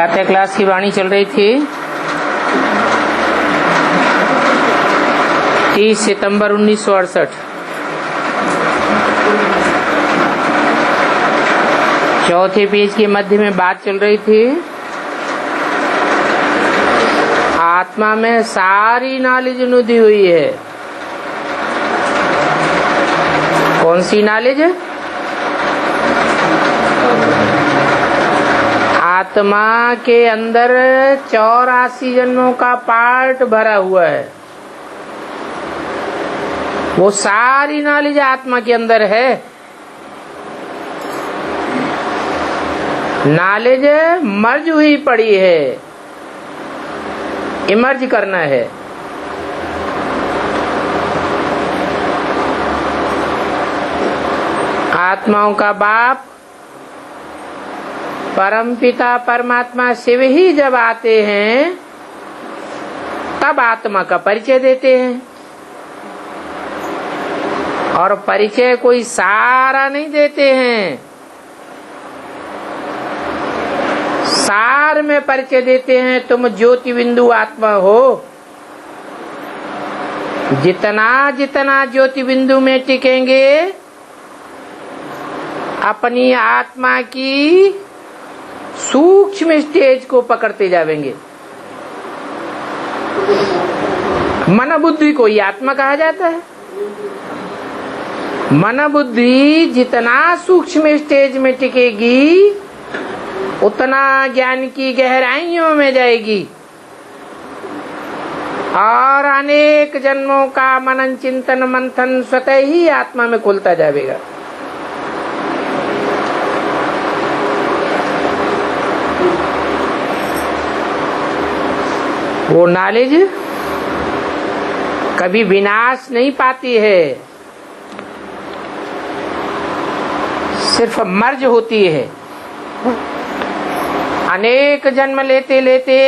प्रातः क्लास की वाणी चल रही थी 30 सितंबर 1968। चौथे पेज के मध्य में बात चल रही थी आत्मा में सारी नॉलेज नुदी हुई है। कौन सी नॉलेज है? आत्मा के अंदर 84 जन्मों का पार्ट भरा हुआ है। वो सारी नॉलेज आत्मा के अंदर है। नॉलेज मर्ज हुई पड़ी है, इमर्ज करना है। आत्माओं का बाप परमपिता परमात्मा शिव ही जब आते हैं तब आत्मा का परिचय देते हैं। और परिचय कोई सारा नहीं देते हैं, सार में परिचय देते हैं। तुम ज्योति बिंदु आत्मा हो। जितना जितना ज्योति बिंदु में टिकेंगे अपनी आत्मा की सूक्ष्म स्टेज को पकड़ते जाएंगे। मन बुद्धि को ही आत्मा कहा जाता है। मन बुद्धि जितना सूक्ष्म स्टेज में टिकेगी उतना ज्ञान की गहराइयों में जाएगी और अनेक जन्मों का मनन चिंतन मंथन स्वतः ही आत्मा में खुलता जाएगा। वो नॉलेज कभी विनाश नहीं पाती है, सिर्फ मर्ज होती है। अनेक जन्म लेते लेते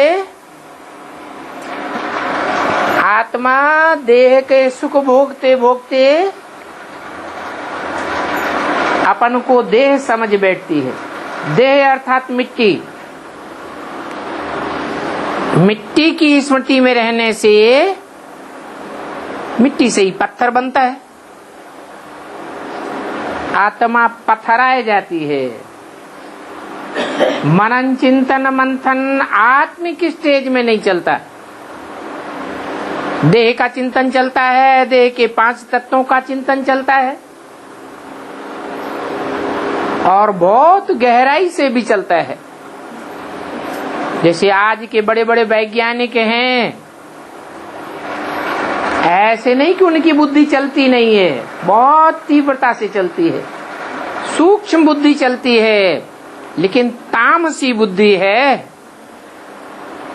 आत्मा देह के सुख भोगते भोगते अपन को देह समझ बैठती है। देह अर्थात मिट्टी। मिट्टी की स्मृति में रहने से मिट्टी से ही पत्थर बनता है। आत्मा पत्थराए जाती है। मनन चिंतन मंथन आत्मिक स्टेज में नहीं चलता। देह का चिंतन चलता है, देह के 5 तत्वों का चिंतन चलता है और बहुत गहराई से भी चलता है। जैसे आज के बड़े बड़े वैज्ञानिक हैं, ऐसे नहीं कि उनकी बुद्धि चलती नहीं है, बहुत तीव्रता से चलती है, सूक्ष्म बुद्धि चलती है, लेकिन तामसी बुद्धि है,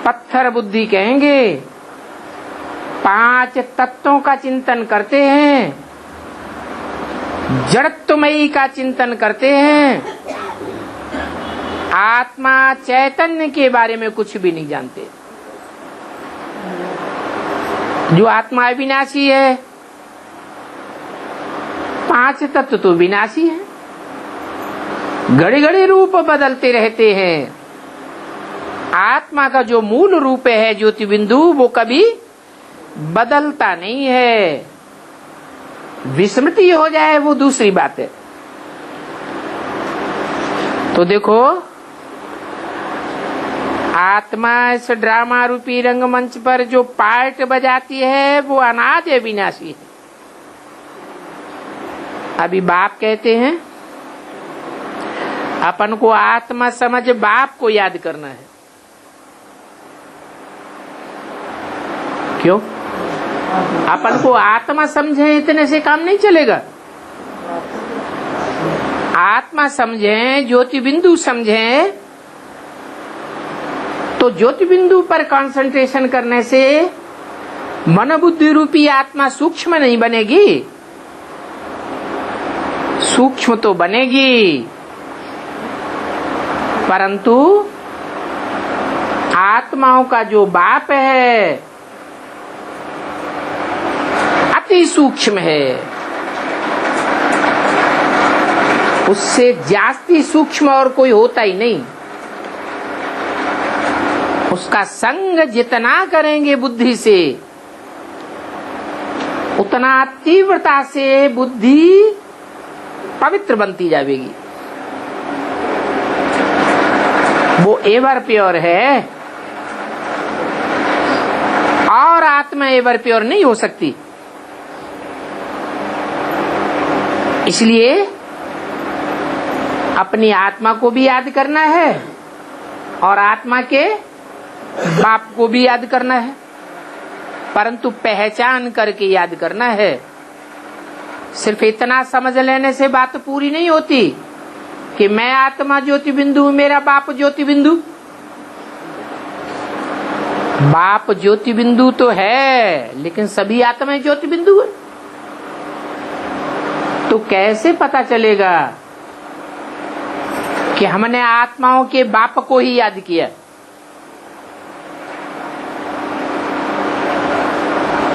पत्थर बुद्धि कहेंगे। 5 तत्वों का चिंतन करते हैं, जड़त्वमयी का चिंतन करते हैं, आत्मा चैतन्य के बारे में कुछ भी नहीं जानते। जो आत्मा अविनाशी है, 5 तत्व तो विनाशी है, घड़े घड़े रूप बदलते रहते हैं। आत्मा का जो मूल रूप है ज्योति बिंदु, वो कभी बदलता नहीं है। विस्मृति हो जाए वो दूसरी बात है। तो देखो, आत्मा इस ड्रामा रूपी रंगमंच पर जो पार्ट बजाती है वो अनादि अविनाशी है। अभी बाप कहते हैं अपन को आत्मा समझ बाप को याद करना है। क्यों? अपन को आत्मा समझे इतने से काम नहीं चलेगा। आत्मा समझें, ज्योति बिंदु समझें, तो ज्योति बिंदु पर कंसंट्रेशन करने से मन बुद्धि रूपी आत्मा सूक्ष्म नहीं बनेगी। सूक्ष्म तो बनेगी, परंतु आत्माओं का जो बाप है अति सूक्ष्म है। उससे जास्ती सूक्ष्म और कोई होता ही नहीं। उसका संग जितना करेंगे बुद्धि से, उतना तीव्रता से बुद्धि पवित्र बनती जाएगी। वो एवर प्योर है और आत्मा एवर प्योर नहीं हो सकती। इसलिए अपनी आत्मा को भी याद करना है और आत्मा के बाप को भी याद करना है, परंतु पहचान करके याद करना है। सिर्फ इतना समझ लेने से बात पूरी नहीं होती कि मैं आत्मा ज्योति बिंदु, मेरा बाप ज्योति बिंदु। बाप ज्योति बिंदु तो है, लेकिन सभी आत्माएं ज्योति बिंदु है। तो कैसे पता चलेगा कि हमने आत्माओं के बाप को ही याद किया?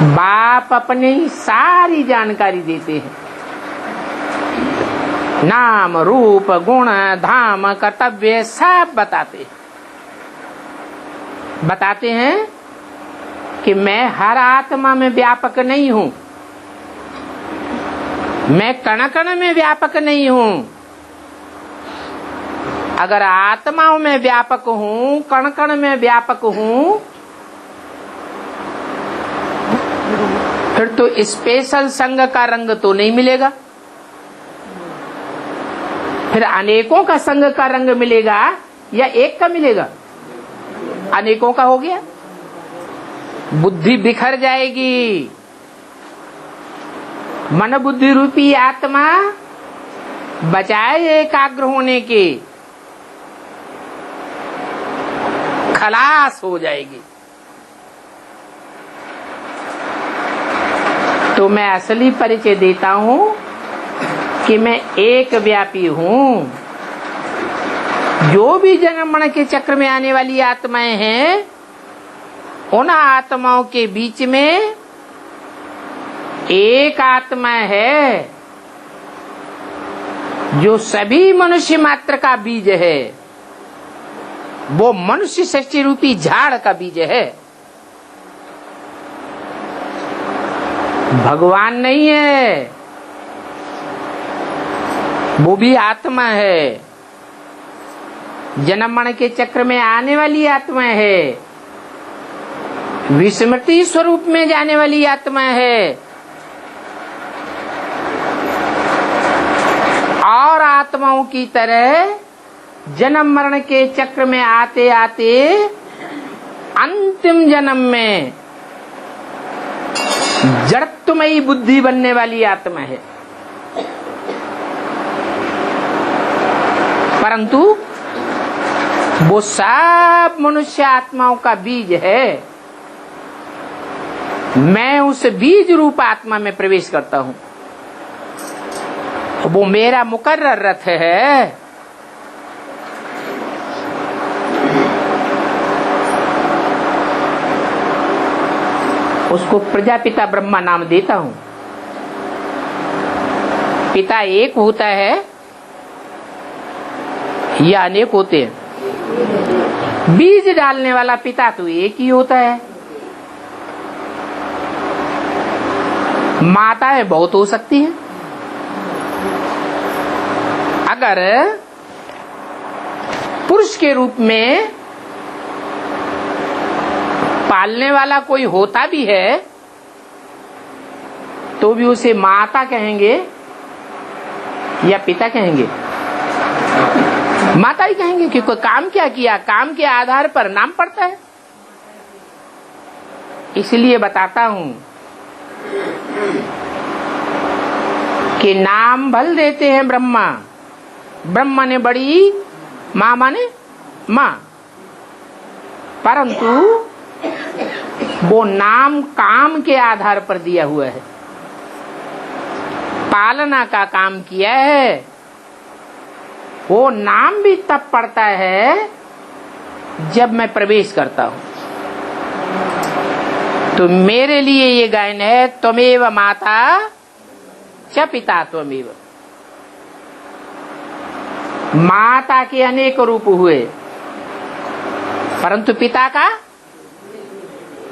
बाप अपने ही सारी जानकारी देते हैं, नाम रूप गुण धाम कर्तव्य सब बताते हैं कि मैं हर आत्मा में व्यापक नहीं हूं, मैं कण कण में व्यापक नहीं हूं। अगर आत्माओं में व्यापक हूं, कण कण में व्यापक हूं, फिर तो स्पेशल संग का रंग तो नहीं मिलेगा, फिर अनेकों का संग का रंग मिलेगा या एक का मिलेगा? अनेकों का हो गया, बुद्धि बिखर जाएगी। मन बुद्धि रूपी आत्मा बजाय एकाग्र होने के खलास हो जाएगी। तो मैं असली परिचय देता हूं कि मैं एक व्यापी हूं। जो भी जन्म मरण के चक्र में आने वाली आत्माएं हैं, उन आत्माओं के बीच में एक आत्मा है जो सभी मनुष्य मात्र का बीज है। वो मनुष्य सृष्टि रूपी झाड़ का बीज है, भगवान नहीं है। वो भी आत्मा है, जन्म मरण के चक्र में आने वाली आत्मा है, विस्मृति स्वरूप में जाने वाली आत्मा है, और आत्माओं की तरह जन्म मरण के चक्र में आते आते अंतिम जन्म में जड़त्वमयी बुद्धि बनने वाली आत्मा है। परंतु वो सब मनुष्य आत्माओं का बीज है। मैं उस बीज रूप आत्मा में प्रवेश करता हूं, वो मेरा मुकर्रर रथ है। उसको प्रजापिता ब्रह्मा नाम देता हूं। पिता एक होता है या अनेक होते हैं? बीज डालने वाला पिता तो एक ही होता है। माताएं बहुत हो सकती हैं। अगर पुरुष के रूप में पालने वाला कोई होता भी है तो भी उसे माता कहेंगे या पिता कहेंगे? माता ही कहेंगे, कि कोई काम क्या किया, काम के आधार पर नाम पड़ता है। इसलिए बताता हूं कि नाम भल देते हैं ब्रह्मा। ब्रह्मा ने बड़ी, माँ माने माँ, परंतु वो नाम काम के आधार पर दिया हुआ है। पालना का काम किया है, वो नाम भी तब पड़ता है जब मैं प्रवेश करता हूं। तो मेरे लिए ये गायन है, त्वमेव माता च पिता त्वमेव। माता के अनेक रूप हुए, परंतु पिता का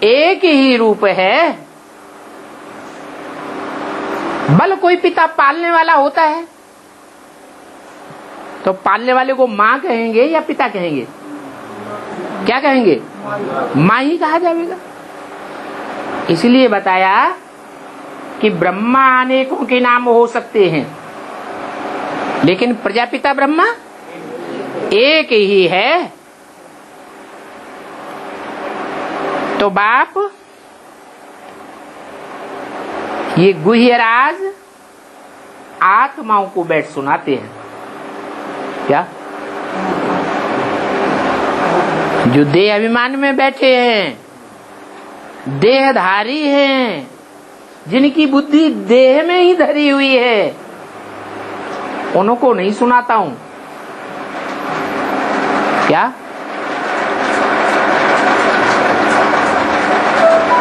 एक ही रूप है। बल कोई पिता पालने वाला होता है तो पालने वाले को माँ कहेंगे या पिता कहेंगे? क्या कहेंगे? माँ ही कहा जाएगा। इसलिए बताया कि ब्रह्मा अनेकों के नाम हो सकते हैं, लेकिन प्रजापिता ब्रह्मा एक ही है। तो बाप ये गुह्य राज आत्माओं को बैठ सुनाते हैं। क्या? जो देह अभिमान में बैठे हैं, देहधारी हैं, जिनकी बुद्धि देह में ही धरी हुई है, उनको नहीं सुनाता हूं। क्या?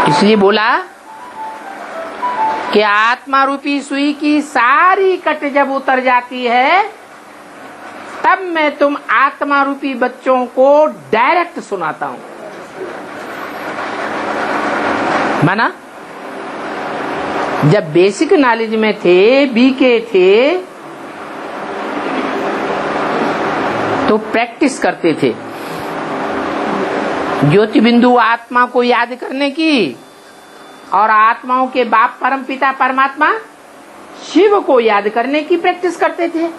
इसलिए बोला कि आत्मा रूपी सुई की सारी कट जब उतर जाती है, तब मैं तुम आत्मा रूपी बच्चों को डायरेक्ट सुनाता हूं। माना जब बेसिक नॉलेज में थे, बीके थे, तो प्रैक्टिस करते थे ज्योति बिंदु आत्मा को याद करने की, और आत्माओं के बाप परम पिता परमात्मा शिव को याद करने की प्रैक्टिस करते थे।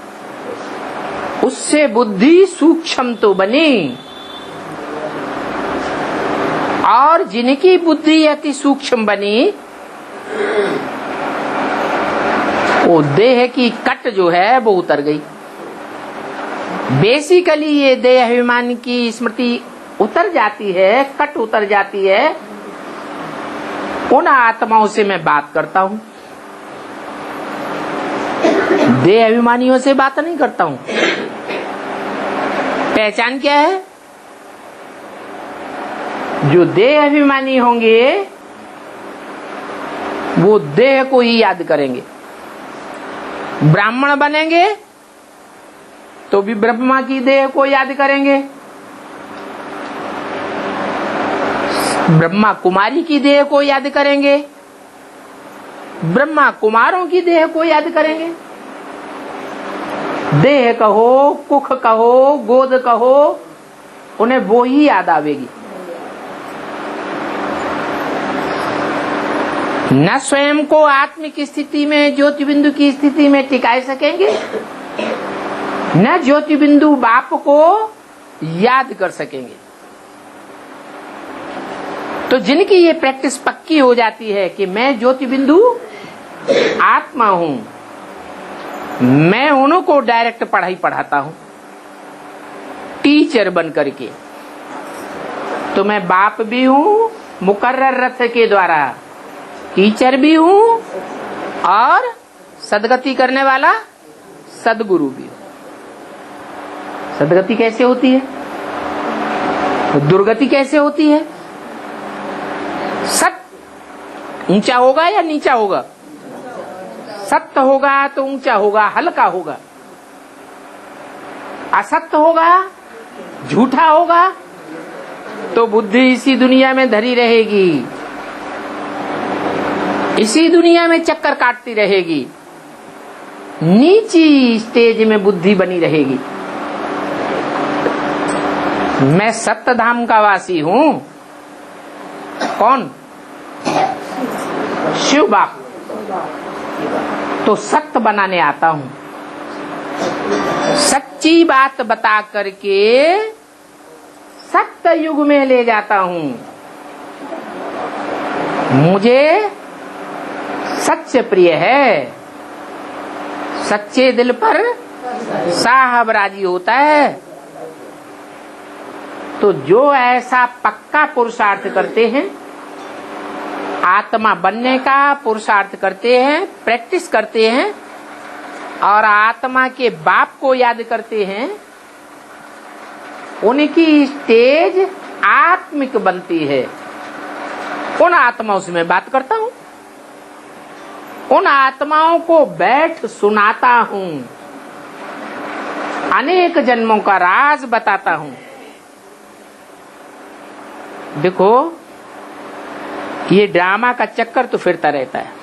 उससे बुद्धि सूक्ष्म तो बनी, और जिनकी बुद्धि अति सूक्ष्म बनी, वो देह की कट जो है वो उतर गई। बेसिकली ये देह अभिमान की स्मृति उतर जाती है, कट उतर जाती है। उन आत्माओं से मैं बात करता हूं, देह अभिमानियों से बात नहीं करता हूं। पहचान क्या है? जो देह अभिमानी होंगे वो देह को ही याद करेंगे। ब्राह्मण बनेंगे तो भी ब्रह्मा की देह को याद करेंगे, ब्रह्मा कुमारी की देह को याद करेंगे, ब्रह्मा कुमारों की देह को याद करेंगे। देह कहो, कुख कहो, गोद कहो, उन्हें वो ही याद आवेगी। न स्वयं को आत्मिक स्थिति में, ज्योति बिंदु की स्थिति में टिकाए सकेंगे, न ज्योति बिंदु बाप को याद कर सकेंगे। तो जिनकी ये प्रैक्टिस पक्की हो जाती है कि मैं ज्योति बिंदु आत्मा हूं, मैं उनको डायरेक्ट पढ़ाई पढ़ाता हूं टीचर बन करके। तो मैं बाप भी हूं मुकर्रर रथ के द्वारा, टीचर भी हूं और सदगति करने वाला सदगुरु भी हूं। सदगति कैसे होती है? दुर्गति कैसे होती है? सत ऊंचा होगा या नीचा होगा? सत्य होगा तो ऊंचा होगा, हल्का होगा। असत्य होगा, झूठा होगा, तो बुद्धि इसी दुनिया में धरी रहेगी, इसी दुनिया में चक्कर काटती रहेगी, नीची स्टेज में बुद्धि बनी रहेगी। मैं सत्य धाम का वासी हूं। कौन? शिव बाप। तो सत्य बनाने आता हूं, सच्ची बात बता करके सत्य युग में ले जाता हूं। मुझे सच्चे प्रिय है, सच्चे दिल पर साहब राजी होता है। तो जो ऐसा पक्का पुरुषार्थ करते हैं, आत्मा बनने का पुरुषार्थ करते हैं, प्रैक्टिस करते हैं, और आत्मा के बाप को याद करते हैं, उनकी स्टेज आत्मिक बनती है। उन आत्माओं से मैं बात करता हूं, उन आत्माओं को बैठ सुनाता हूं, अनेक जन्मों का राज बताता हूं। देखो ये ड्रामा का चक्कर तो फिरता रहता है।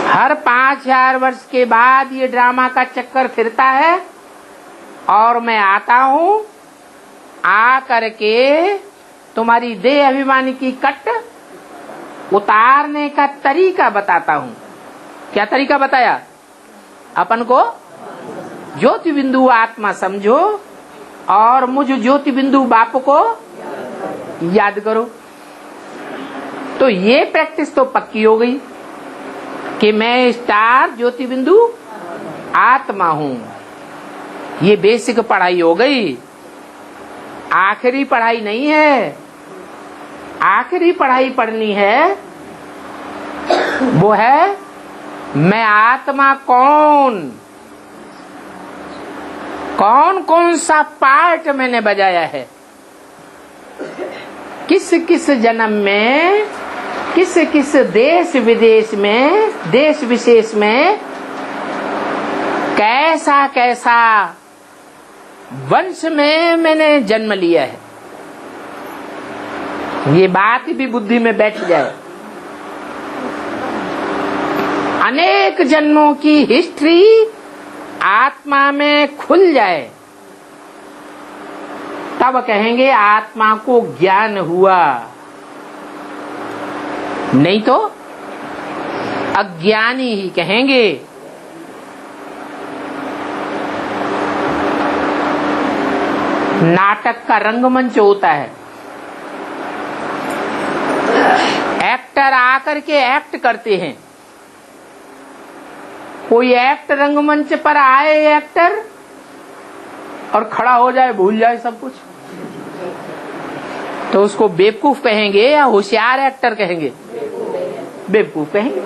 हर 5000 वर्ष के बाद ये ड्रामा का चक्कर फिरता है और मैं आता हूं, आ करके तुम्हारी देह अभिमानी की कट उतारने का तरीका बताता हूं। क्या तरीका बताया? अपन को ज्योति बिंदु आत्मा समझो और मुझ ज्योति बिंदु बाप को याद करो। तो ये प्रैक्टिस तो पक्की हो गई कि मैं स्टार ज्योति बिंदु आत्मा हूं। ये बेसिक पढ़ाई हो गई, आखिरी पढ़ाई नहीं है। आखिरी पढ़ाई पढ़नी है वो है मैं आत्मा कौन कौन सा पार्ट मैंने बजाया है, किस किस जन्म में, किस किस देश विदेश में, देश विशेष में कैसा कैसा वंश में मैंने जन्म लिया है। ये बात भी बुद्धि में बैठ जाए। अनेक जन्मों की हिस्ट्री आत्मा में खुल जाए, तब कहेंगे आत्मा को ज्ञान हुआ, नहीं तो अज्ञानी ही कहेंगे। नाटक का रंगमंच होता है, एक्टर आकर के एक्ट करते हैं। कोई एक्ट रंगमंच पर आए एक्टर और खड़ा हो जाए, भूल जाए सब कुछ, तो उसको बेवकूफ कहेंगे या होशियार एक्टर कहेंगे? बेवकूफ कहेंगे।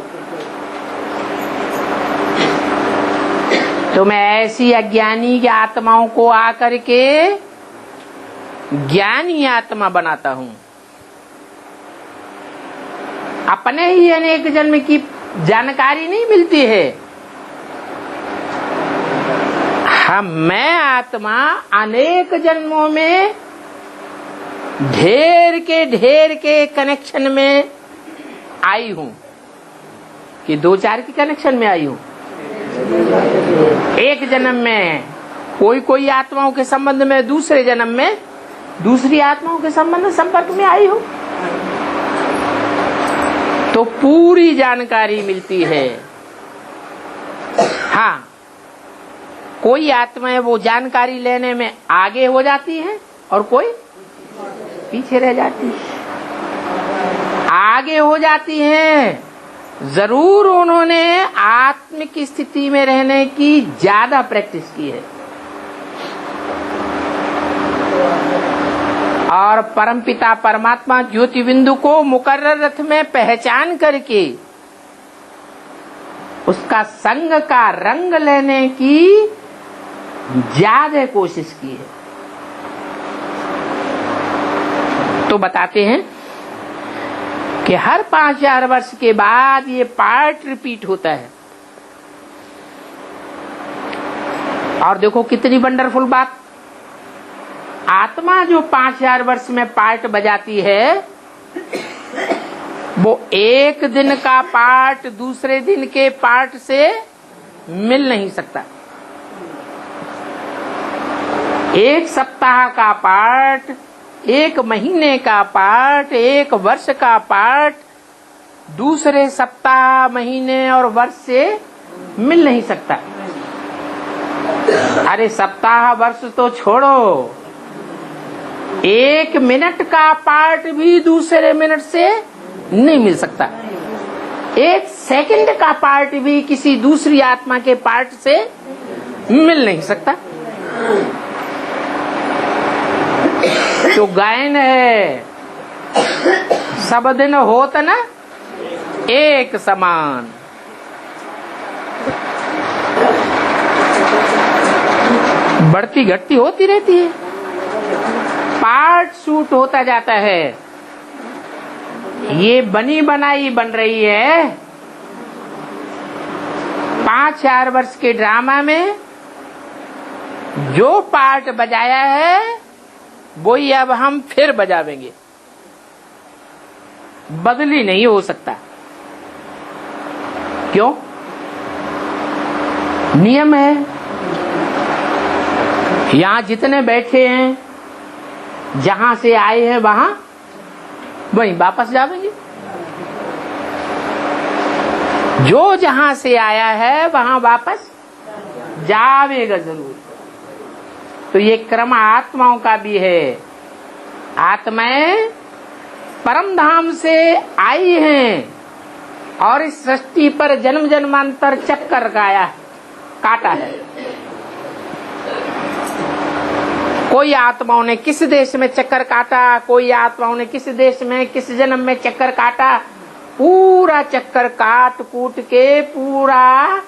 तो मैं ऐसी अज्ञानी की आत्माओं को आकर के ज्ञानी आत्मा बनाता हूं। अपने ही अनेक जन्म की जानकारी नहीं मिलती है। हाँ, मैं आत्मा अनेक जन्मों में ढेर के कनेक्शन में आई हूं कि 2-4 की कनेक्शन में आई हूं। एक जन्म में कोई आत्माओं के संबंध में, दूसरे जन्म में दूसरी आत्माओं के संबंध संपर्क में आई हूं, तो पूरी जानकारी मिलती है। हाँ, कोई आत्माएं वो जानकारी लेने में आगे हो जाती हैं और कोई पीछे रह जाती है। आगे हो जाती हैं, जरूर उन्होंने आत्मिक स्थिति में रहने की ज्यादा प्रैक्टिस की है और परमपिता परमात्मा ज्योति बिंदु को मुकर्रर रथ में पहचान करके उसका संग का रंग लेने की ज्यादा कोशिश की है। तो बताते हैं कि हर 5000 वर्ष के बाद ये पार्ट रिपीट होता है। और देखो कितनी वंडरफुल बात, आत्मा जो 5000 वर्ष में पार्ट बजाती है, वो एक दिन का पार्ट दूसरे दिन के पार्ट से मिल नहीं सकता। एक सप्ताह का पार्ट, एक महीने का पार्ट, एक वर्ष का पार्ट दूसरे सप्ताह, महीने और वर्ष से मिल नहीं सकता। अरे सप्ताह वर्ष तो छोड़ो, एक मिनट का पार्ट भी दूसरे मिनट से नहीं मिल सकता। एक सेकंड का पार्ट भी किसी दूसरी आत्मा के पार्ट से मिल नहीं सकता। जो गायन है, सब दिन होत न एक समान। बढ़ती घटती होती रहती है, पार्ट शूट होता जाता है। ये बनी बनाई बन रही है। 5000 वर्ष के ड्रामा में जो पार्ट बजाया है वही अब हम फिर बजावेंगे, बदली नहीं हो सकता। क्यों? नियम है। यहां जितने बैठे हैं, जहां से आए हैं वहां वहीं वापस जावेंगे। जो जहां से आया है वहां वापस जावेगा जरूर। तो ये क्रम आत्माओं का भी है। आत्माएं परम धाम से आई हैं और इस सृष्टि पर जन्म जन्मांतर चक्कर काटा है। कोई आत्माओं ने किस देश में चक्कर काटा, कोई आत्माओं ने किस देश में किस जन्म में चक्कर काटा, पूरा चक्कर काट कूट के पूरा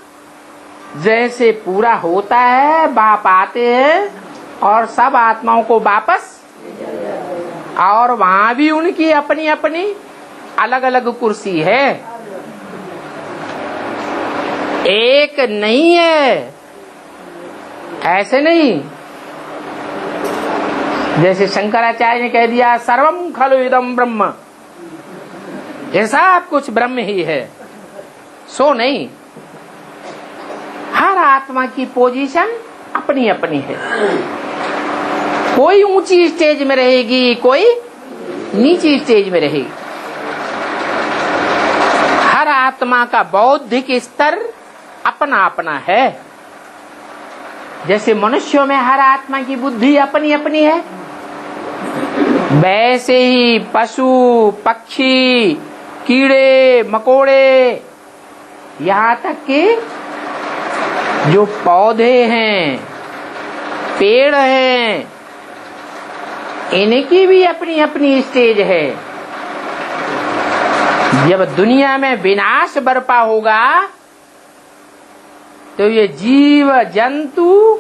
जैसे पूरा होता है बाप आते हैं और सब आत्माओं को वापस, और वहां भी उनकी अपनी अपनी अलग अलग कुर्सी है, एक नहीं है। ऐसे नहीं जैसे शंकराचार्य ने कह दिया सर्वम खलु इदम ब्रह्म, ये सब कुछ ब्रह्म ही है, सो नहीं। हर आत्मा की पोजीशन अपनी अपनी है। कोई ऊंची स्टेज में रहेगी, कोई नीची स्टेज में रहेगी। हर आत्मा का बौद्धिक स्तर अपना अपना है। जैसे मनुष्यों में हर आत्मा की बुद्धि अपनी अपनी है, वैसे ही पशु पक्षी कीड़े मकोड़े यहाँ तक कि जो पौधे हैं पेड़ हैं, इनकी भी अपनी अपनी स्टेज है। जब दुनिया में विनाश बरपा होगा तो ये जीव जंतु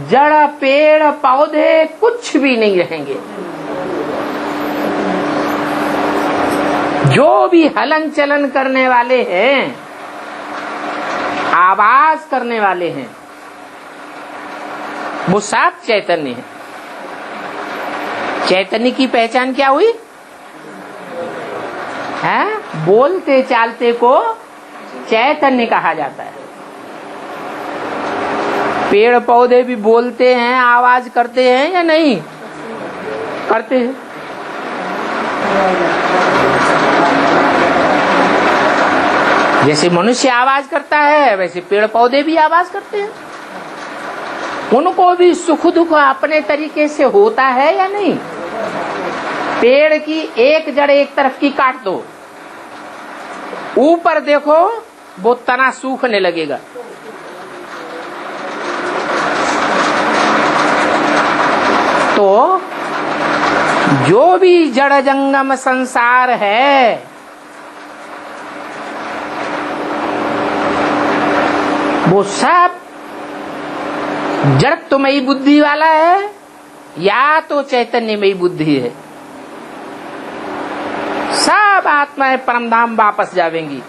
जड़ पेड़ पौधे कुछ भी नहीं रहेंगे। जो भी हलन चलन करने वाले हैं, आवाज करने वाले हैं, वो सब चैतन्य है। चैतन्य की पहचान क्या हुई है? बोलते चालते को चैतन्य कहा जाता है। पेड़ पौधे भी बोलते हैं, आवाज करते हैं या नहीं करते हैं? जैसे मनुष्य आवाज करता है वैसे पेड़ पौधे भी आवाज करते हैं। उनको भी सुख दुख अपने तरीके से होता है या नहीं? पेड़ की एक जड़ एक तरफ की काट दो, ऊपर देखो वो तना सूखने लगेगा। तो जो भी जड़ जंगम संसार है, वो सब जड़त्वमयी बुद्धि वाला है या तो चैतन्यमयी बुद्धि है। सब आत्माएं परमधाम वापस जावेंगी,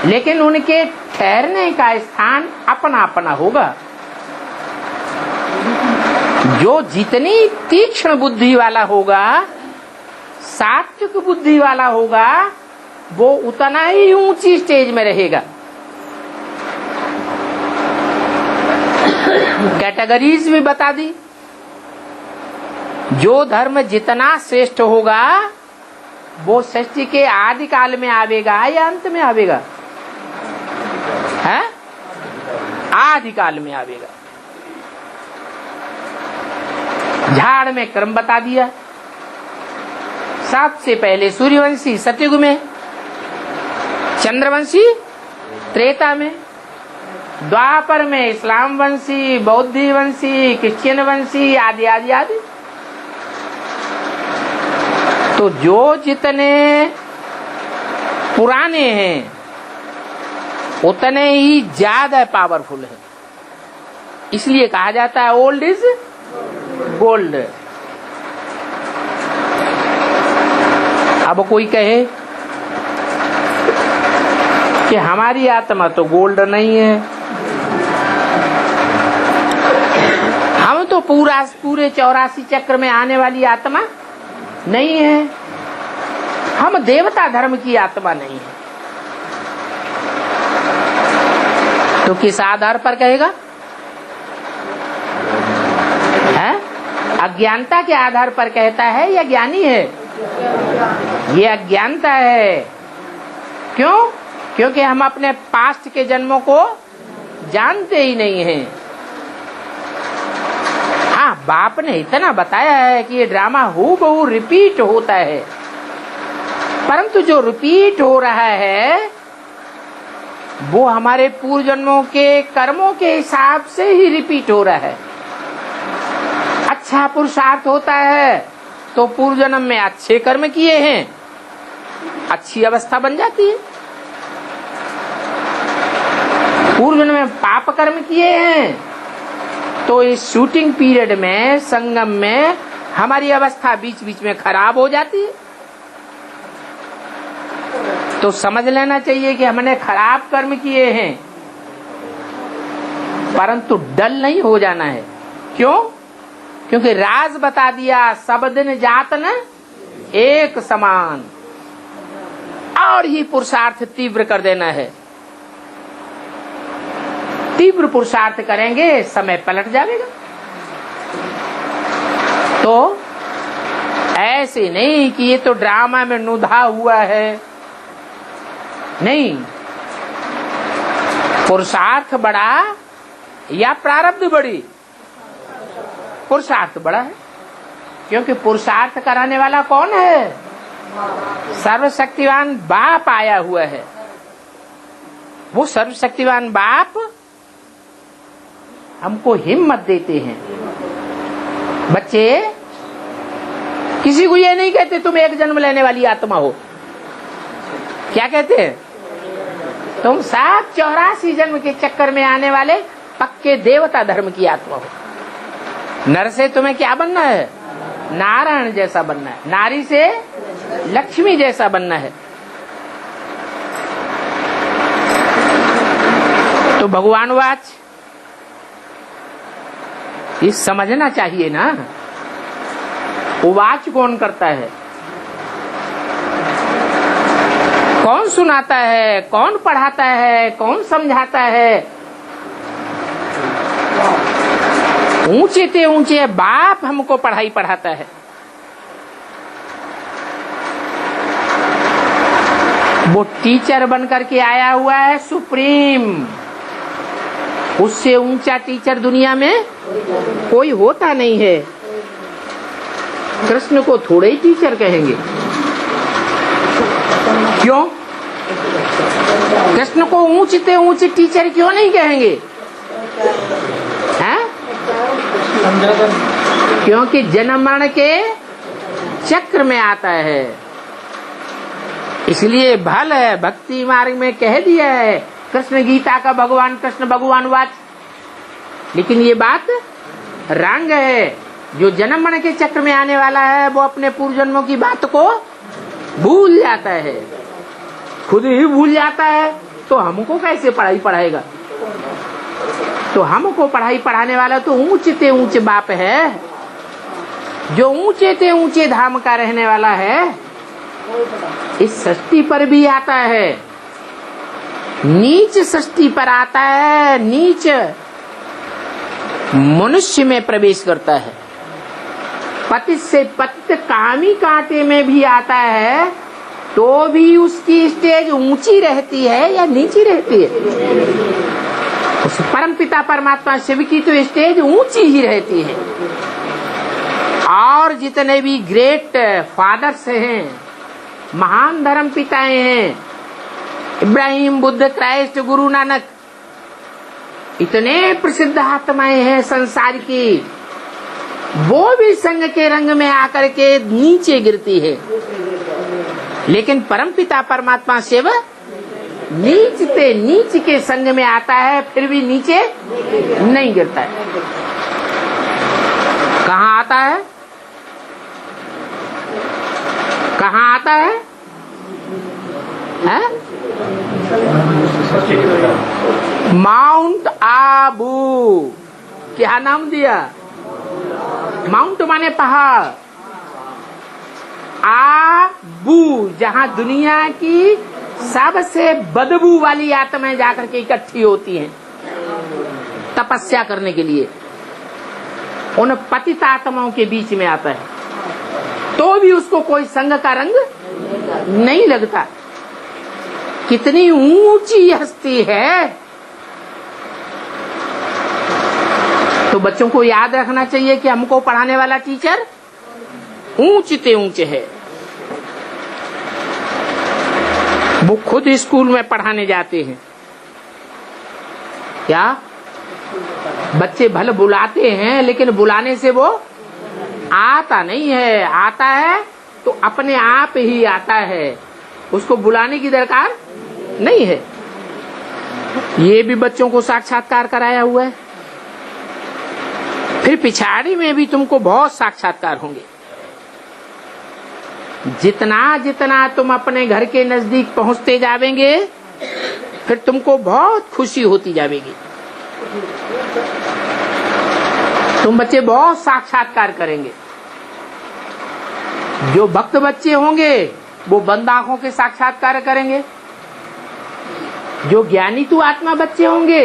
लेकिन उनके ठहरने का स्थान अपना अपना होगा। जो जितनी तीक्ष्ण बुद्धि वाला होगा, सात्विक बुद्धि वाला होगा, वो उतना ही ऊंची स्टेज में रहेगा। कैटेगरीज भी बता दी। जो धर्म जितना श्रेष्ठ होगा वो सृष्टि के आदि काल में आवेगा या अंत में आवेगा? है आदि काल में आवेगा। झाड़ में क्रम बता दिया। सबसे पहले सूर्यवंशी सतयुग में, चंद्रवंशी त्रेता में, द्वापर में इस्लाम वंशी, बौद्धी वंशी, क्रिश्चियन वंशी आदि आदि आदि। तो जो जितने पुराने हैं उतने ही ज्यादा पावरफुल है। इसलिए कहा जाता है ओल्ड इज गोल्ड। अब कोई कहे कि हमारी आत्मा तो गोल्ड नहीं है, हम तो तो पूरे 84 चक्र में आने वाली आत्मा नहीं है। हम देवता धर्म की आत्मा नहीं है। तो किस आधार पर कहेगा? है? अज्ञानता के आधार पर कहता है या ज्ञानी है? ये अज्ञानता है। क्यों? क्योंकि हम अपने पास्ट के जन्मों को जानते ही नहीं हैं। हाँ, बाप ने इतना बताया है कि ये ड्रामा हूबहू रिपीट होता है, परंतु जो रिपीट हो रहा है वो हमारे पूर्व जन्मों के कर्मों के हिसाब से ही रिपीट हो रहा है। अच्छा पुरुषार्थ होता है तो पूर्व जन्म में अच्छे कर्म किए हैं, अच्छी अवस्था बन जाती है। पूर्व जन्म में पाप कर्म किए हैं तो इस शूटिंग पीरियड में, संगम में हमारी अवस्था बीच बीच में खराब हो जाती है। तो समझ लेना चाहिए कि हमने खराब कर्म किए हैं, परंतु डल नहीं हो जाना है। क्यों? क्योंकि राज बता दिया, सब दिन जात न एक समान, और ही पुरुषार्थ तीव्र कर देना है। तीव्र पुरुषार्थ करेंगे, समय पलट जाएगा। तो ऐसे नहीं कि ये तो ड्रामा में नुधा हुआ है, नहीं। पुरुषार्थ बड़ा या प्रारब्ध बड़ी? पुरुषार्थ बड़ा है, क्योंकि पुरुषार्थ कराने वाला कौन है? सर्वशक्तिवान बाप आया हुआ है। वो सर्वशक्तिवान बाप हमको हिम्मत देते हैं। बच्चे किसी को ये नहीं कहते तुम एक जन्म लेने वाली आत्मा हो। क्या कहते हैं? तुम 84 जन्म के चक्कर में आने वाले पक्के देवता धर्म की आत्मा हो। नर से तुम्हें क्या बनना है? नारायण जैसा बनना है। नारी से लक्ष्मी जैसा बनना है। तो भगवान वाच ये समझना चाहिए ना, उवाच कौन करता है, कौन सुनाता है, कौन पढ़ाता है, कौन समझाता है? ऊंचे ते ऊंचे बाप हमको पढ़ाई पढ़ाता है। वो टीचर बनकर के आया हुआ है, सुप्रीम। उससे ऊंचा टीचर दुनिया में कोई होता नहीं है। कृष्ण को थोड़े ही टीचर कहेंगे। क्यों? कृष्ण को ऊंचे ऊंचे टीचर क्यों नहीं कहेंगे? हैं? क्योंकि जन्म मरण के चक्र में आता है। इसलिए भल है, भक्ति मार्ग में कह दिया है कृष्ण गीता का भगवान कृष्ण भगवान वाच। लेकिन ये बात रंग है, जो जन्म मरण के चक्र में आने वाला है वो अपने पूर्व जन्मों की बात को भूल जाता है, खुद ही भूल जाता है। तो हमको कैसे पढ़ाई पढ़ाएगा? तो हमको पढ़ाई पढ़ाने वाला तो ऊंचे ते ऊंचे बाप है, जो ऊंचे ते ऊंचे धाम का रहने वाला है। इस सृष्टि पर भी आता है, नीच सृष्टि पर आता है, नीच मनुष्य में प्रवेश करता है। पतित से पतित कामी कांटे में भी आता है, तो भी उसकी स्टेज ऊंची रहती है या नीची रहती है? उस परम पिता परमात्मा शिव की तो स्टेज ऊंची ही रहती है। और जितने भी ग्रेट फादर्स हैं, महान धर्म पिताएं हैं, इब्राहिम, बुद्ध, क्राइस्ट, गुरु नानक, इतने प्रसिद्ध आत्माएं हैं संसार की, वो भी संग के रंग में आकर के नीचे गिरती है। लेकिन परमपिता परमात्मा शिव नीच से नीच के संग में आता है, फिर भी नीचे नहीं गिरता है। कहाँ आता है? कहाँ आता है? माउंट आबू। क्या नाम दिया? माउंट माने पहाड़, आबू जहां दुनिया की सबसे बदबू वाली आत्माएं जाकर के इकट्ठी होती हैं तपस्या करने के लिए, उन पतित आत्माओं के बीच में आता है, तो भी उसको कोई संग का रंग नहीं लगता। कितनी ऊंची हस्ती है। तो बच्चों को याद रखना चाहिए कि हमको पढ़ाने वाला टीचर ऊंचे से ऊंचे है। वो खुद स्कूल में पढ़ाने जाते हैं। क्या बच्चे भले बुलाते हैं, लेकिन बुलाने से वो आता नहीं है। आता है तो अपने आप ही आता है, उसको बुलाने की दरकार नहीं है। ये भी बच्चों को साक्षात्कार कराया हुआ है। फिर पिछाड़ी में भी तुमको बहुत साक्षात्कार होंगे। जितना जितना तुम अपने घर के नजदीक पहुंचते जावेंगे, फिर तुमको बहुत खुशी होती जाएगी। तुम बच्चे बहुत साक्षात्कार करेंगे। जो भक्त बच्चे होंगे वो बंद आंखों के साक्षात्कार करेंगे। जो ज्ञानी तू आत्मा बच्चे होंगे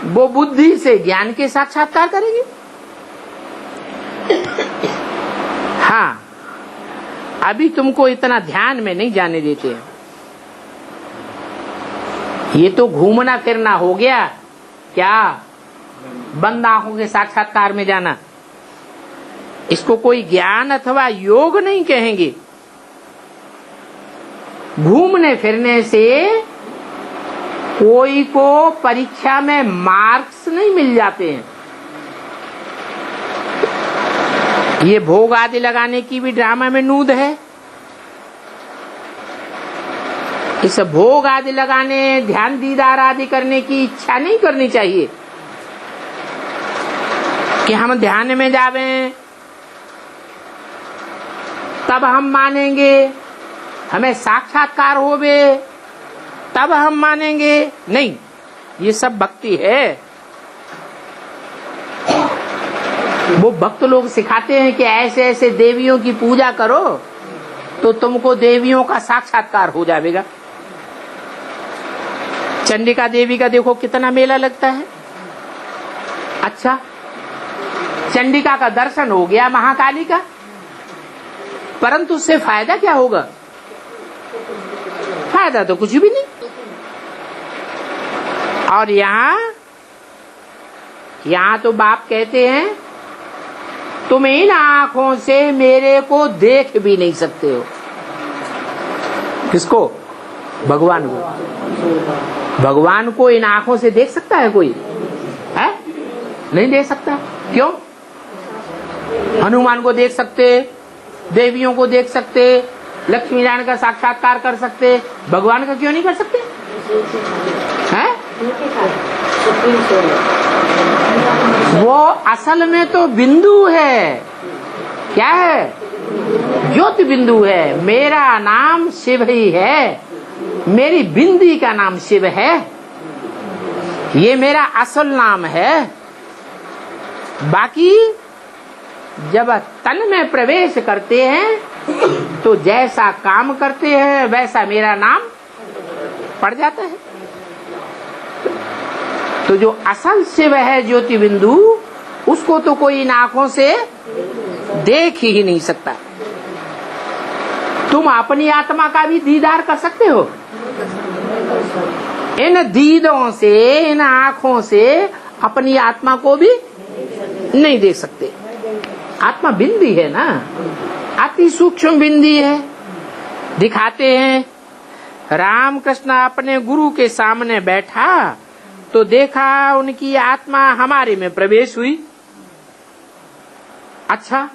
वो बुद्धि से ज्ञान के साक्षात्कार करेंगे। हाँ, अभी तुमको इतना ध्यान में नहीं जाने देते हैं। ये तो घूमना फिरना हो गया। क्या बंद आंखों के साक्षात्कार में जाना, इसको कोई ज्ञान अथवा योग नहीं कहेंगे। घूमने फिरने से कोई को परीक्षा में मार्क्स नहीं मिल जाते हैं। ये भोग आदि लगाने की भी ड्रामा में नूद है। इस भोग आदि लगाने, ध्यान दीदार आदि करने की इच्छा नहीं करनी चाहिए कि हम ध्यान में जावें तब हम मानेंगे, हमें साक्षात्कार होवे तब हम मानेंगे। नहीं, ये सब भक्ति है। वो भक्त लोग सिखाते हैं कि ऐसे ऐसे देवियों की पूजा करो तो तुमको देवियों का साक्षात्कार हो जाएगा। चंडिका देवी का देखो कितना मेला लगता है। अच्छा, चंडिका का दर्शन हो गया, महाकाली का, परंतु उससे फायदा क्या होगा? फायदा तो कुछ भी नहीं। और यहाँ तो बाप कहते हैं तुम इन आंखों से मेरे को देख भी नहीं सकते हो। किसको? भगवान को। भगवान को इन आंखों से देख सकता है कोई? है? नहीं देख सकता। क्यों? हनुमान को देख सकते, देवियों को देख सकते, लक्ष्मी नारायण का साक्षात्कार कर सकते, भगवान का क्यों नहीं कर सकते? हैं? वो असल में तो बिंदु है। क्या है? ज्योति बिंदु है। मेरा नाम शिव ही है, मेरी बिंदी का नाम शिव है, ये मेरा असल नाम है। बाकी जब तन में प्रवेश करते हैं तो जैसा काम करते हैं वैसा मेरा नाम पड़ जाता है। तो जो असल शिव है ज्योति बिंदु, उसको तो कोई इन आंखों से देख ही नहीं सकता। तुम अपनी आत्मा का भी दीदार कर सकते हो। इन दीदों से, इन आंखों से अपनी आत्मा को भी नहीं देख सकते। आत्मा बिंदी है ना, अति सूक्ष्म बिंदी है। दिखाते हैं रामकृष्ण अपने गुरु के सामने बैठा तो देखा उनकी आत्मा हमारे में प्रवेश हुई। अच्छा,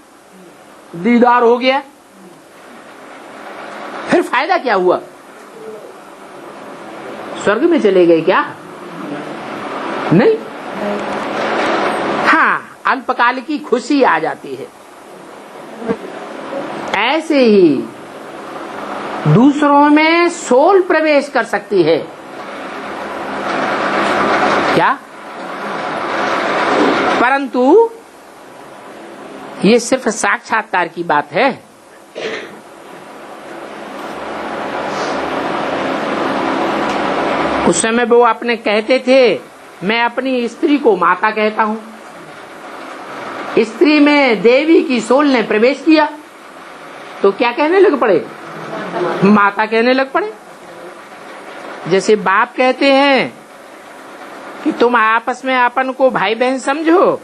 दीदार हो गया, फिर फायदा क्या हुआ? स्वर्ग में चले गए क्या? नहीं। हाँ, अल्पकाल की खुशी आ जाती है। ऐसे ही दूसरों में सोल प्रवेश कर सकती है। क्या? परंतु ये सिर्फ साक्षात्कार की बात है। उस समय वो अपने कहते थे, मैं अपनी स्त्री को माता कहता हूं। स्त्री में देवी की सोल ने प्रवेश किया तो क्या कहने लग पड़े? माता कहने लग पड़े। जैसे बाप कहते हैं कि तुम आपस में अपन को भाई बहन समझो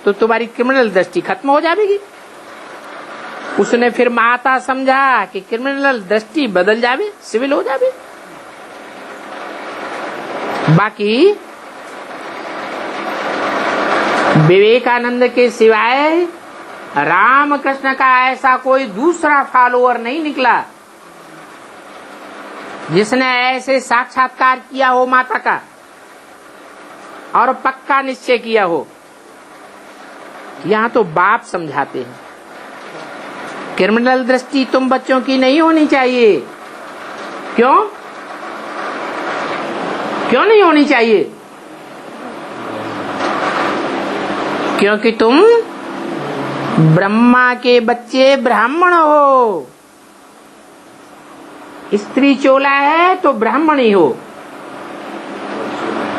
तो तुम्हारी क्रिमिनल दृष्टि खत्म हो जाएगी। उसने फिर माता समझा कि क्रिमिनल दृष्टि बदल जावे, सिविल हो जावे। बाकी विवेकानंद के सिवाय रामकृष्ण का ऐसा कोई दूसरा फॉलोअर नहीं निकला जिसने ऐसे साक्षात्कार किया हो माता का और पक्का निश्चय किया हो। यहाँ तो बाप समझाते हैं, क्रिमिनल दृष्टि तुम बच्चों की नहीं होनी चाहिए। क्यों क्यों नहीं होनी चाहिए? क्योंकि तुम ब्रह्मा के बच्चे ब्राह्मण हो। स्त्री चोला है तो ब्राह्मण ही हो।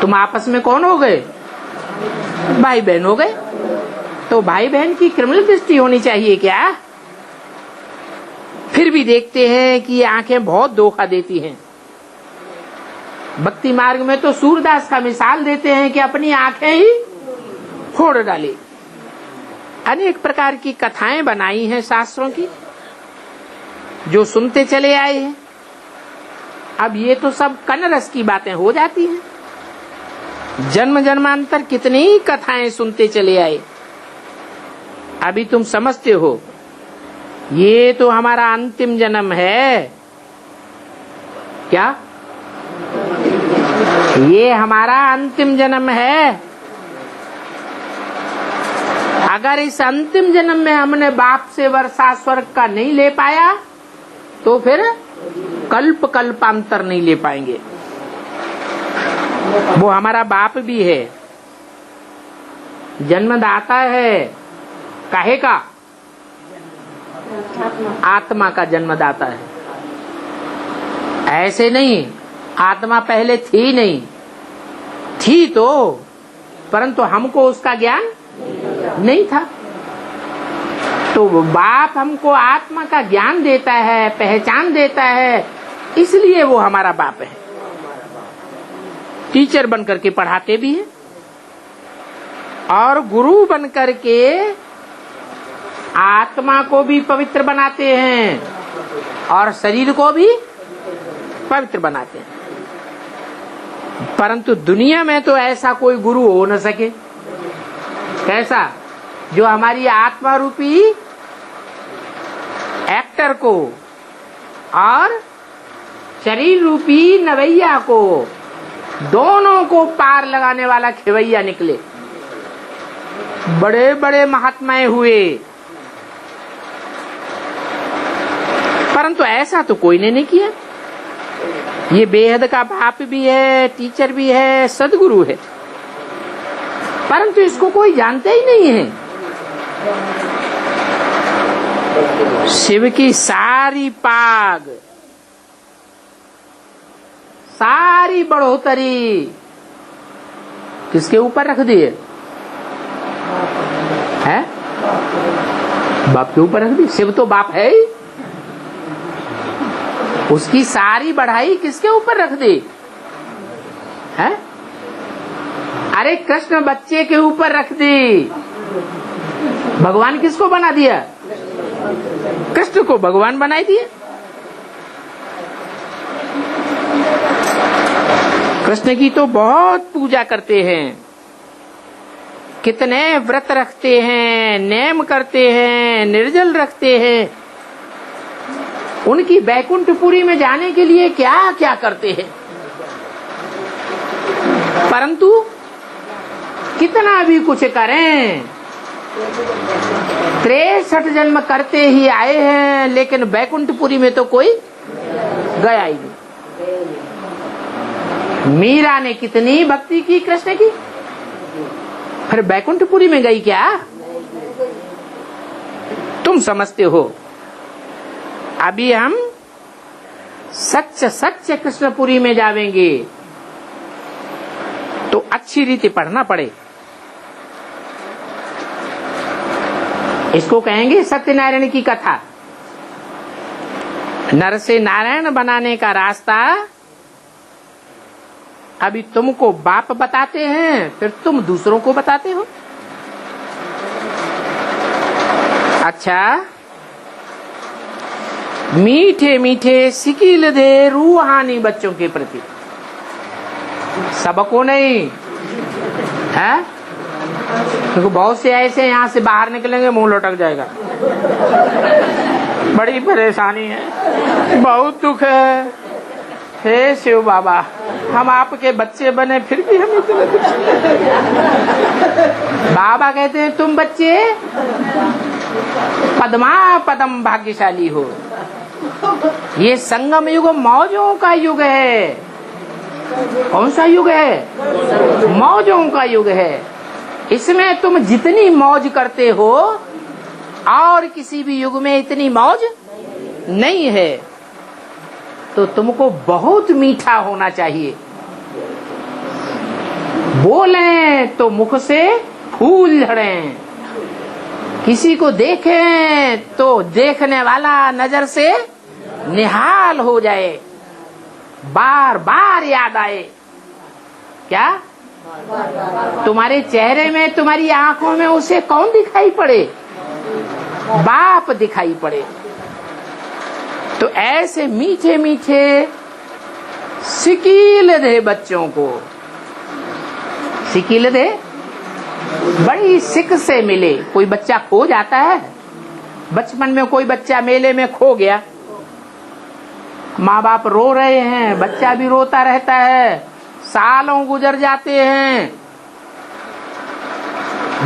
तुम आपस में कौन हो गए? भाई बहन हो गए। तो भाई बहन की क्रिमिनल दृष्टि होनी चाहिए क्या? फिर भी देखते हैं कि आंखें बहुत धोखा देती हैं। भक्ति मार्ग में तो सूरदास का मिसाल देते हैं कि अपनी आंखें ही फोड़ डाली। अनेक प्रकार की कथाएं बनाई हैं शास्त्रों की, जो सुनते चले आए हैं। अब ये तो सब कनरस की बातें हो जाती हैं। जन्म जन्मांतर कितनी कथाएं सुनते चले आए। अभी तुम समझते हो ये तो हमारा अंतिम जन्म है। क्या ये हमारा अंतिम जन्म है? अगर इस अंतिम जन्म में हमने बाप से वर्षा स्वर्ग का नहीं ले पाया तो फिर कल्प कल्पांतर नहीं ले पाएंगे। वो हमारा बाप भी है, जन्मदाता है। काहे का? आत्मा का जन्मदाता है। ऐसे नहीं, आत्मा पहले थी नहीं, थी तो, परंतु हमको उसका ज्ञान नहीं था। तो बाप हमको आत्मा का ज्ञान देता है, पहचान देता है, इसलिए वो हमारा बाप है। टीचर बनकर के पढ़ाते भी हैं और गुरु बनकर के आत्मा को भी पवित्र बनाते हैं और शरीर को भी पवित्र बनाते हैं। परंतु दुनिया में तो ऐसा कोई गुरु हो न सके। कैसा? जो हमारी आत्मा रूपी एक्टर को और शरीर रूपी नवैया को, दोनों को पार लगाने वाला खेवैया निकले। बड़े बड़े महात्माएं हुए, परंतु ऐसा तो कोई ने नहीं किया। ये बेहद का बाप भी है, टीचर भी है, सदगुरु है, परंतु इसको कोई जानते ही नहीं है। शिव की सारी पाग, सारी बढ़ोतरी किसके ऊपर रख दी है? बाप के ऊपर रख दी। शिव तो बाप है ही, उसकी सारी बढ़ाई किसके ऊपर रख दी है? अरे कृष्ण बच्चे के ऊपर रख दी। भगवान किसको बना दिया? कृष्ण को भगवान बनाई दिए। कृष्ण की तो बहुत पूजा करते हैं, कितने व्रत रखते हैं, नेम करते हैं, निर्जल रखते हैं। उनकी बैकुंठपुरी में जाने के लिए क्या क्या करते हैं, परंतु कितना भी कुछ करें, 63 जन्म करते ही आए हैं, लेकिन बैकुंठपुरी में तो कोई गया ही नहीं। मीरा ने कितनी भक्ति की कृष्ण की, फिर बैकुंठपुरी में गई क्या? तुम समझते हो। अभी हम सच्च सच्च कृष्णपुरी में जावेंगे तो अच्छी रीति पढ़ना पड़े। इसको कहेंगे सत्यनारायण की कथा। नर से नारायण बनाने का रास्ता अभी तुमको बाप बताते हैं, फिर तुम दूसरों को बताते हो। अच्छा, मीठे मीठे सिकील दे रूहानी बच्चों के प्रति, सबको नहीं है, क्योंकि बहुत से ऐसे यहाँ से बाहर निकलेंगे मुंह लटक जाएगा। बड़ी परेशानी है, बहुत दुख है। हे शिव बाबा, हम आपके बच्चे बने फिर भी हम इतने बाबा कहते हैं तुम बच्चे पद्मा पदम भाग्यशाली हो। ये संगम युग मौजों का युग है। कौन सा युग है? मौजों का युग है। इसमें तुम जितनी मौज करते हो और किसी भी युग में इतनी मौज नहीं है, तो तुमको बहुत मीठा होना चाहिए। बोलें तो मुख से फूल झड़ें, किसी को देखें तो देखने वाला नजर से निहाल हो जाए, बार बार याद आए। क्या तुम्हारे चेहरे में, तुम्हारी आंखों में उसे कौन दिखाई पड़े? बाप दिखाई पड़े। तो ऐसे मीठे मीठे सिकील दे बच्चों को, सिकील दे बड़ी सिक से मिले। कोई बच्चा खो जाता है, बचपन में कोई बच्चा मेले में खो गया, माँ बाप रो रहे हैं, बच्चा भी रोता रहता है, सालों गुजर जाते हैं।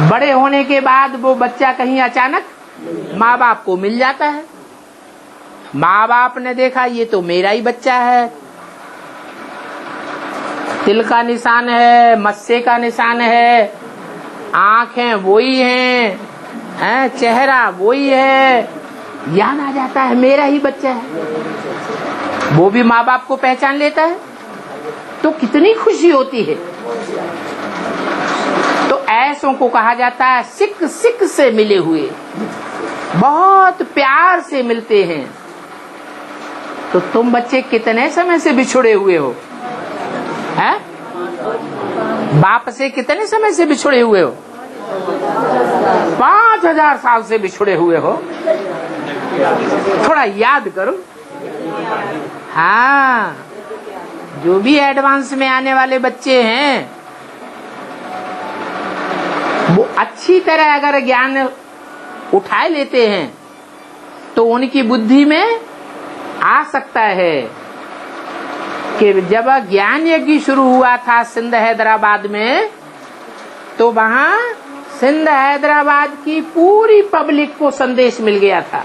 बड़े होने के बाद वो बच्चा कहीं अचानक माँ बाप को मिल जाता है। माँ बाप ने देखा ये तो मेरा ही बच्चा है, तिल का निशान है, मस्से का निशान है, आंखें वही हैं, चेहरा वही है, याद आ जाता है मेरा ही बच्चा है। वो भी माँ बाप को पहचान लेता है तो कितनी खुशी होती है। तो ऐसों को कहा जाता है सिक सिक से मिले हुए, बहुत प्यार से मिलते हैं। तो तुम बच्चे कितने समय से बिछुड़े हुए हो? हैं? बाप से कितने समय से बिछुड़े हुए हो? 5000 साल से बिछुड़े हुए हो। थोड़ा याद करो। हाँ, जो भी एडवांस में आने वाले बच्चे हैं वो अच्छी तरह अगर ज्ञान उठाए लेते हैं तो उनकी बुद्धि में आ सकता है कि जब ज्ञान यज्ञ शुरू हुआ था सिंध हैदराबाद में, तो वहां सिंध हैदराबाद की पूरी पब्लिक को संदेश मिल गया था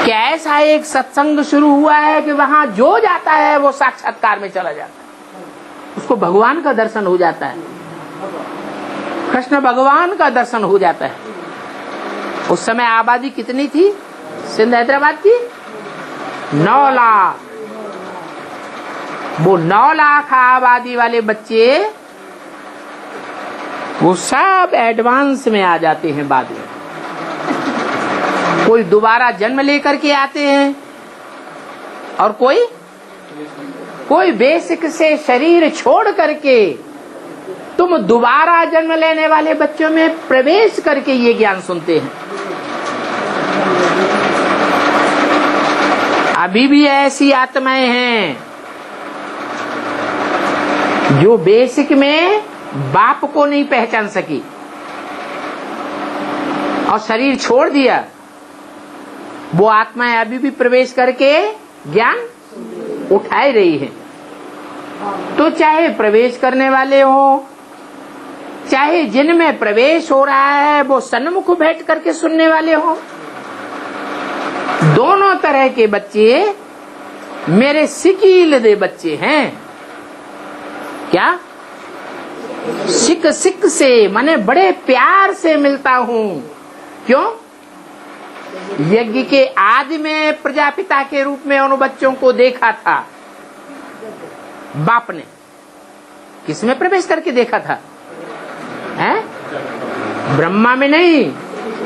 कि ऐसा एक सत्संग शुरू हुआ है कि वहां जो जाता है वो साक्षात्कार में चला जाता है, उसको भगवान का दर्शन हो जाता है, कृष्ण भगवान का दर्शन हो जाता है। उस समय आबादी कितनी थी सिंध हैदराबाद की? 9 लाख। वो 9 लाख आबादी वाले बच्चे वो सब एडवांस में आ जाते हैं बाद में। कोई दोबारा जन्म लेकर के आते हैं और कोई बेसिक से शरीर छोड़ करके तुम दोबारा जन्म लेने वाले बच्चों में प्रवेश करके ये ज्ञान सुनते हैं। अभी भी ऐसी आत्माएं हैं जो बेसिक में बाप को नहीं पहचान सकी और शरीर छोड़ दिया। वो आत्माएं अभी भी प्रवेश करके ज्ञान उठाए रही है। तो चाहे प्रवेश करने वाले हो, चाहे जिनमें प्रवेश हो रहा है वो सन्मुख बैठ करके सुनने वाले हो, दोनों तरह के बच्चे मेरे सिकील दे बच्चे हैं। क्या सिक सिक से माने बड़े प्यार से मिलता हूँ। क्यों? यज्ञ के आदि में प्रजापिता के रूप में उन बच्चों को देखा था। बाप ने किसमें प्रवेश करके देखा था? हैं? ब्रह्मा में नहीं,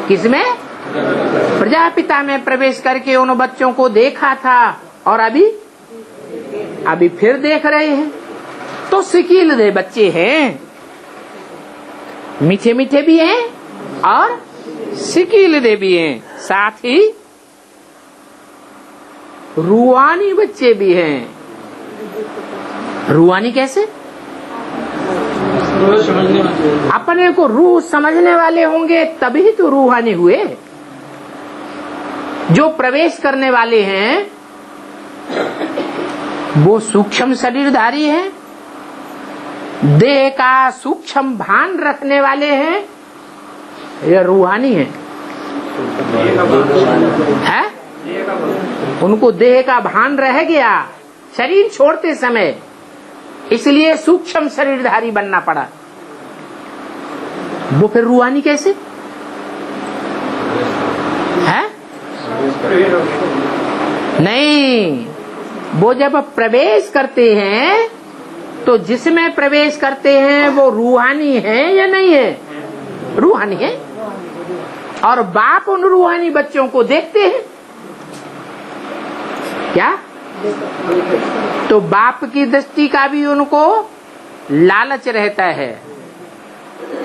किसमें? प्रजापिता में प्रवेश करके उन बच्चों को देखा था। और अभी फिर देख रहे हैं। तो सिकील दे बच्चे हैं, मीठे मीठे भी हैं और सिकील दे भी हैं, साथ ही रूहानी बच्चे भी हैं। रूहानी कैसे? अपने को रूह समझने वाले होंगे तभी तो रूहानी हुए। जो प्रवेश करने वाले हैं वो सूक्ष्म शरीरधारी हैं, देह का सूक्ष्म भान रखने वाले हैं, या रूहानी है? उनको देह का भान रह गया शरीर छोड़ते समय, इसलिए सूक्ष्म शरीरधारी बनना पड़ा। वो फिर रूहानी कैसे है? नहीं, वो जब प्रवेश करते हैं तो जिसमें प्रवेश करते हैं वो रूहानी है या नहीं है? रूहानी है। और बाप उन रूहानी बच्चों को देखते हैं क्या? तो बाप की दृष्टि का भी उनको लालच रहता है,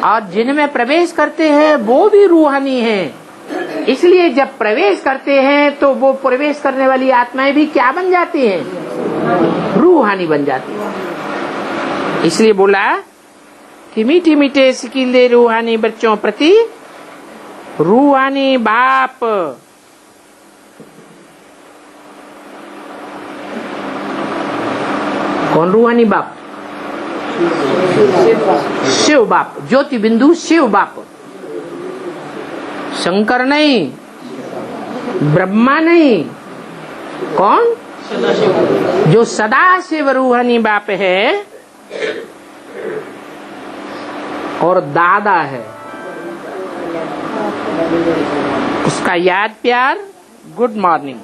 और जिनमें प्रवेश करते हैं वो भी रूहानी हैं। इसलिए जब प्रवेश करते हैं तो वो प्रवेश करने वाली आत्माएं भी क्या बन जाती हैं? रूहानी बन जाती हैं। इसलिए बोला कि मीठे मीठे सिकीले रूहानी बच्चों प्रति रूहानी बाप। कौन रूहानी बाप? शिव बाप, ज्योति बिंदु शिव बाप। शंकर नहीं, ब्रह्मा नहीं, कौन? जो सदा शिव रूहानी बाप है और दादा है। उसका याद प्यार, गुड मॉर्निंग।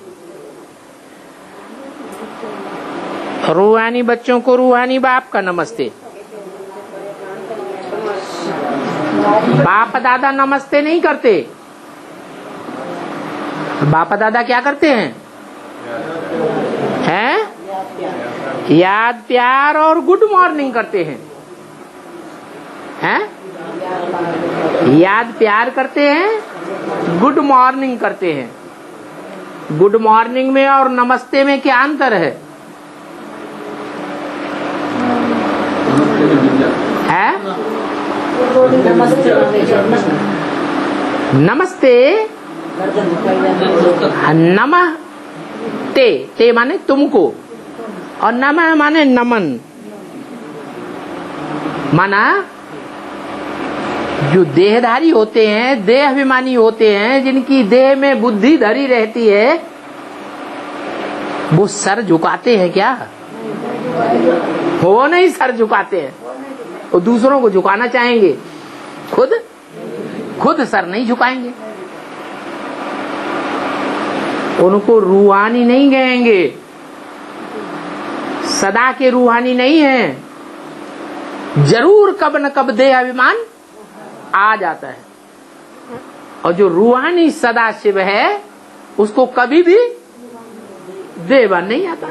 रूहानी बच्चों को रूहानी बाप का नमस्ते। बाप दादा नमस्ते नहीं करते। बाप दादा क्या करते हैं? याद प्यार और गुड मॉर्निंग करते हैं। याद प्यार करते हैं, गुड मॉर्निंग करते हैं। गुड मॉर्निंग में और नमस्ते में क्या अंतर है? नमस्ते, नमः ते माने तुमको, और नमः माने नमन। माना जो देहधारी होते हैं, देह अभिमानी होते हैं, जिनकी देह में बुद्धि धरी रहती है, वो सर झुकाते हैं क्या? वो नहीं सर झुकाते हैं, वो दूसरों को झुकाना चाहेंगे, खुद सर नहीं झुकाएंगे। उनको रूहानी नहीं कहेंगे, सदा के रूहानी नहीं है। जरूर कब न कब देह अभिमान आ जाता है, और जो रूहानी सदा शिव है उसको कभी भी देहभान नहीं आता।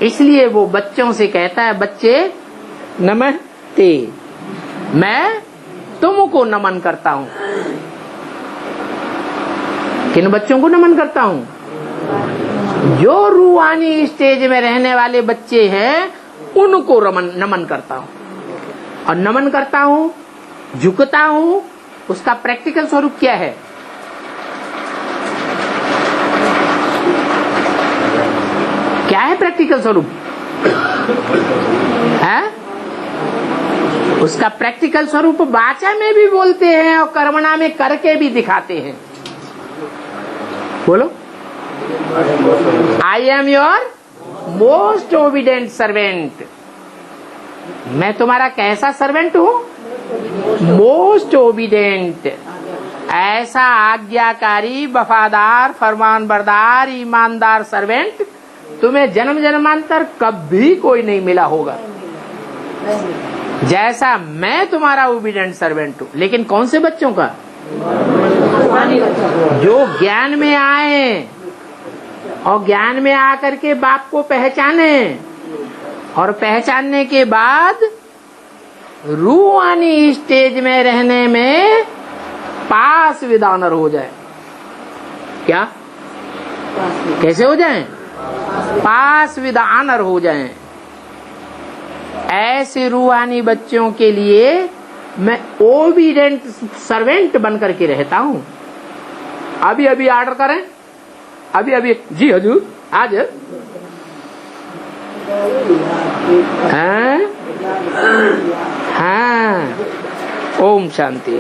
इसलिए वो बच्चों से कहता है, बच्चे नमस्ते, मैं तुमको नमन करता हूँ। किन बच्चों को नमन करता हूँ? जो रूहानी स्टेज में रहने वाले बच्चे हैं उनको नमन करता हूँ। और नमन करता हूँ, झुकता हूँ, उसका प्रैक्टिकल स्वरूप क्या है? क्या है प्रैक्टिकल स्वरूप? है उसका प्रैक्टिकल स्वरूप वाचा में भी बोलते हैं और कर्मणा में करके भी दिखाते हैं। बोलो, I am your most obedient servant. मैं तुम्हारा कैसा सर्वेंट हूँ? मोस्ट ओबीडेंट, ऐसा आज्ञाकारी, वफादार, फरमानबरदार, ईमानदार सर्वेंट तुम्हें जन्म जन्मांतर कभी कोई नहीं मिला होगा जैसा मैं तुम्हारा ओबीडेंट सर्वेंट हूँ। लेकिन कौन से बच्चों का? जो ज्ञान में आए और ज्ञान में आकर के बाप को पहचाने और पहचानने के बाद रूहानी स्टेज में रहने में पास विद ऑनर हो जाए। क्या? कैसे हो जाएं? पास विद ऑनर हो जाएं। ऐसे रूहानी बच्चों के लिए मैं ओबीडेंट सर्वेंट बन करके रहता हूँ। अभी अभी ऑर्डर करें, अभी अभी, जी हजूर आज। हाँ, ओम शांति।